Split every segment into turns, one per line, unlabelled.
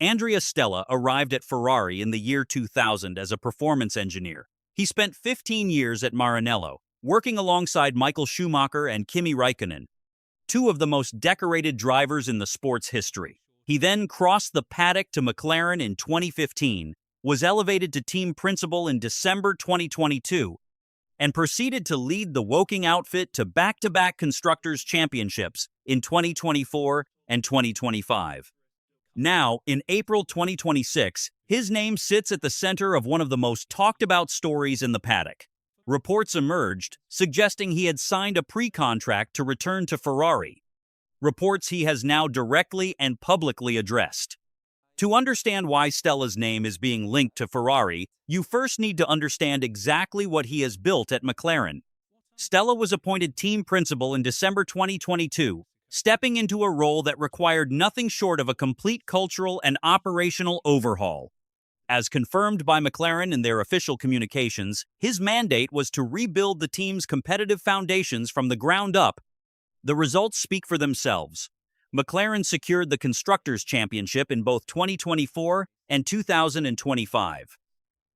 Andrea Stella arrived at Ferrari in the year 2000 as a performance engineer. He spent 15 years at Maranello, working alongside Michael Schumacher and Kimi Raikkonen, two of the most decorated drivers in the sport's history. He then crossed the paddock to McLaren in 2015, was elevated to team principal in December 2022, and proceeded to lead the Woking outfit to back-to-back Constructors Championships in 2024 and 2025. Now, in April 2026, his name sits at the center of one of the most talked-about stories in the paddock. Reports emerged suggesting he had signed a pre-contract to return to Ferrari, reports he has now directly and publicly addressed. To understand why Stella's name is being linked to Ferrari, you first need to understand exactly what he has built at McLaren. Stella was appointed team principal in December 2022, stepping into a role that required nothing short of a complete cultural and operational overhaul. As confirmed by McLaren in their official communications, his mandate was to rebuild the team's competitive foundations from the ground up. The results speak for themselves. McLaren secured the Constructors Championship in both 2024 and 2025.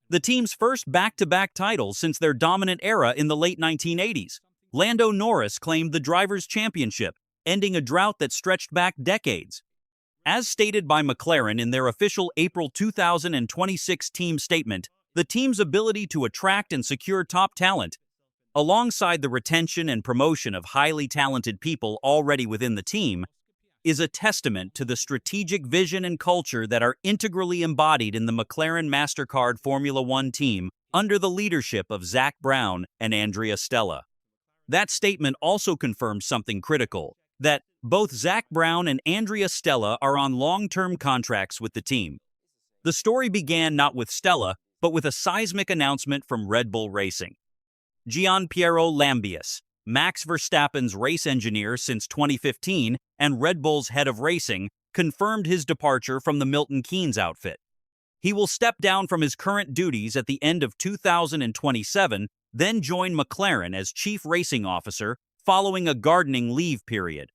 The team's first back-to-back title since their dominant era in the late 1980s. Lando Norris claimed the Drivers' Championship, ending a drought that stretched back decades. As stated by McLaren in their official April 2026 team statement, the team's ability to attract and secure top talent, alongside the retention and promotion of highly talented people already within the team, is a testament to the strategic vision and culture that are integrally embodied in the McLaren MasterCard Formula One team under the leadership of Zak Brown and Andrea Stella. That statement also confirms something critical, that both Zak Brown and Andrea Stella are on long-term contracts with the team. The story began not with Stella, but with a seismic announcement from Red Bull Racing. Gianpiero Lambias, Max Verstappen's race engineer since 2015 and Red Bull's head of racing, confirmed his departure from the Milton Keynes outfit. He will step down from his current duties at the end of 2027, then join McLaren as chief racing officer following a gardening leave period.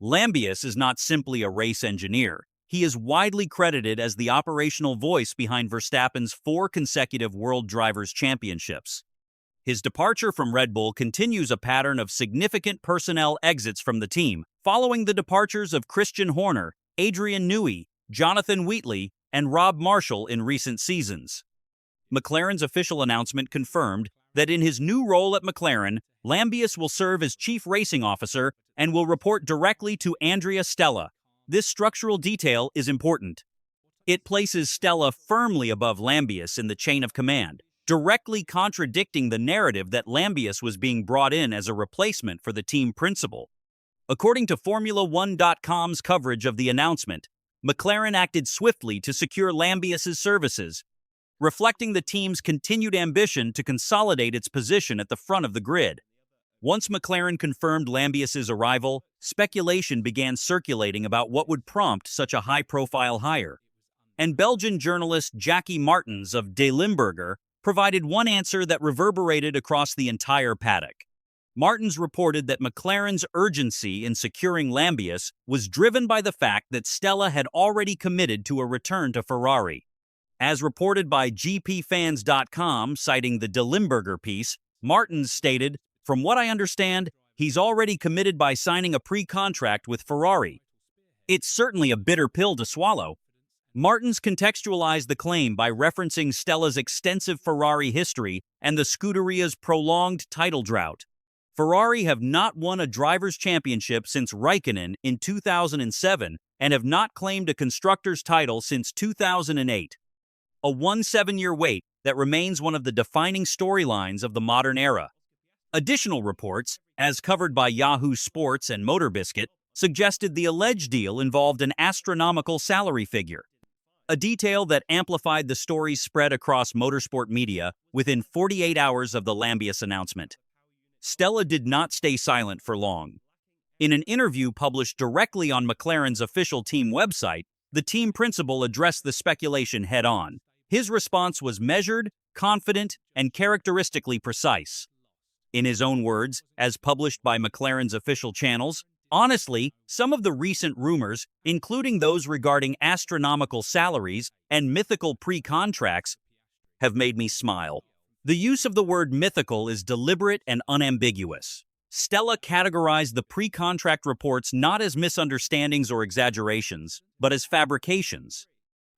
Lambias is not simply a race engineer. He is widely credited as the operational voice behind Verstappen's 4 consecutive World Drivers' Championships. His departure from Red Bull continues a pattern of significant personnel exits from the team, following the departures of Christian Horner, Adrian Newey, Jonathan Wheatley, and Rob Marshall in recent seasons. McLaren's official announcement confirmed that in his new role at McLaren, Lambias will serve as chief racing officer and will report directly to Andrea Stella. This structural detail is important. It places Stella firmly above Lambias in the chain of command, directly contradicting the narrative that Lambias was being brought in as a replacement for the team principal. According to Formula1.com's coverage of the announcement, McLaren acted swiftly to secure Lambias's services, reflecting the team's continued ambition to consolidate its position at the front of the grid. Once McLaren confirmed Lambias's arrival, speculation began circulating about what would prompt such a high-profile hire. And Belgian journalist Jackie Martens of De Limburger provided one answer that reverberated across the entire paddock. Martens reported that McLaren's urgency in securing Lambias was driven by the fact that Stella had already committed to a return to Ferrari. As reported by GPFans.com, citing the De Limburger piece, Martens stated, "From what I understand, he's already committed by signing a pre-contract with Ferrari. It's certainly a bitter pill to swallow." Martens contextualized the claim by referencing Stella's extensive Ferrari history and the Scuderia's prolonged title drought. Ferrari have not won a Drivers' Championship since Raikkonen in 2007 and have not claimed a Constructors' title since 2008. A 7-year wait that remains one of the defining storylines of the modern era. Additional reports, as covered by Yahoo Sports and MotorBiscuit, suggested the alleged deal involved an astronomical salary figure, a detail that amplified the story's spread across motorsport media within 48 hours of the Lambias announcement. Stella did not stay silent for long. In an interview published directly on McLaren's official team website, the team principal addressed the speculation head-on. His response was measured, confident, and characteristically precise. In his own words, as published by McLaren's official channels, Honestly, some of the recent rumors, including those regarding astronomical salaries and mythical pre-contracts, have made me smile. The use of the word mythical is deliberate and unambiguous. Stella categorized the pre-contract reports not as misunderstandings or exaggerations, but as fabrications.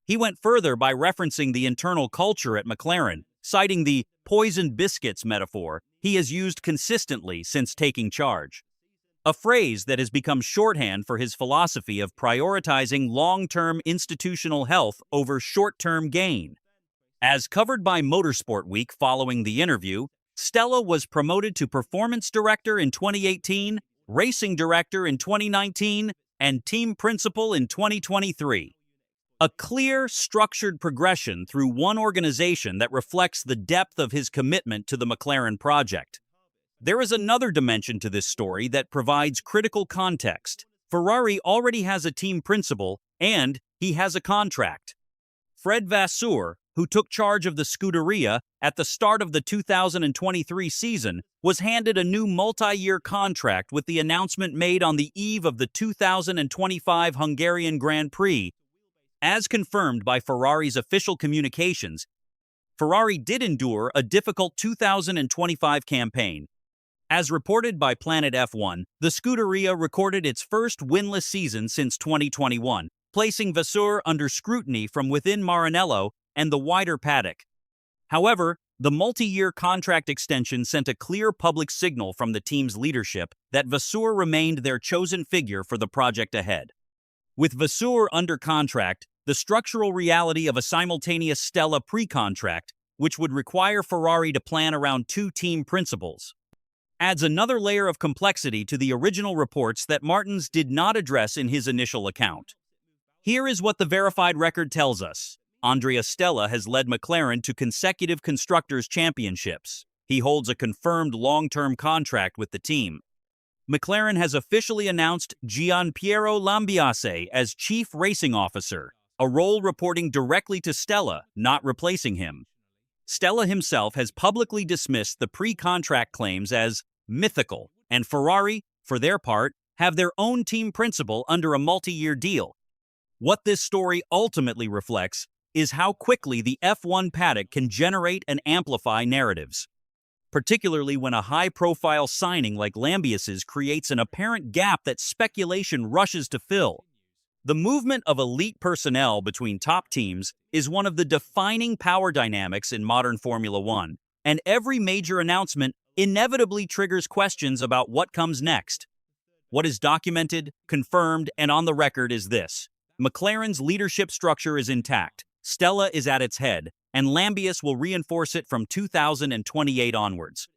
He went further by referencing the internal culture at McLaren, citing the poisoned biscuits metaphor he has used consistently since taking charge. A phrase that has become shorthand for his philosophy of prioritizing long-term institutional health over short-term gain. As covered by Motorsport Week following the interview, Stella was promoted to Performance Director in 2018, Racing Director in 2019, and Team Principal in 2023. A clear, structured progression through one organization that reflects the depth of his commitment to the McLaren project. There is another dimension to this story that provides critical context. Ferrari already has a team principal, and he has a contract. Fred Vasseur, who took charge of the Scuderia at the start of the 2023 season, was handed a new multi-year contract with the announcement made on the eve of the 2025 Hungarian Grand Prix. As confirmed by Ferrari's official communications, Ferrari did endure a difficult 2025 campaign. As reported by Planet F1, the Scuderia recorded its first winless season since 2021, placing Vasseur under scrutiny from within Maranello and the wider paddock. However, the multi-year contract extension sent a clear public signal from the team's leadership that Vasseur remained their chosen figure for the project ahead. With Vasseur under contract, the structural reality of a simultaneous Stella pre-contract, which would require Ferrari to plan around two team principals, adds another layer of complexity to the original reports that Martins did not address in his initial account. Here is what the verified record tells us. Andrea Stella has led McLaren to consecutive Constructors Championships. He holds a confirmed long-term contract with the team. McLaren has officially announced Gianpiero Lambiase as Chief Racing Officer, a role reporting directly to Stella, not replacing him. Stella himself has publicly dismissed the pre-contract claims as mythical, and Ferrari, for their part, have their own team principal under a multi-year deal. What this story ultimately reflects is how quickly the F1 paddock can generate and amplify narratives, particularly when a high-profile signing like Lambiase's creates an apparent gap that speculation rushes to fill. The movement of elite personnel between top teams is one of the defining power dynamics in modern Formula One, and every major announcement inevitably triggers questions about what comes next. What is documented, confirmed, and on the record is this: McLaren's leadership structure is intact, Stella is at its head, and Lambiase will reinforce it from 2028 onwards.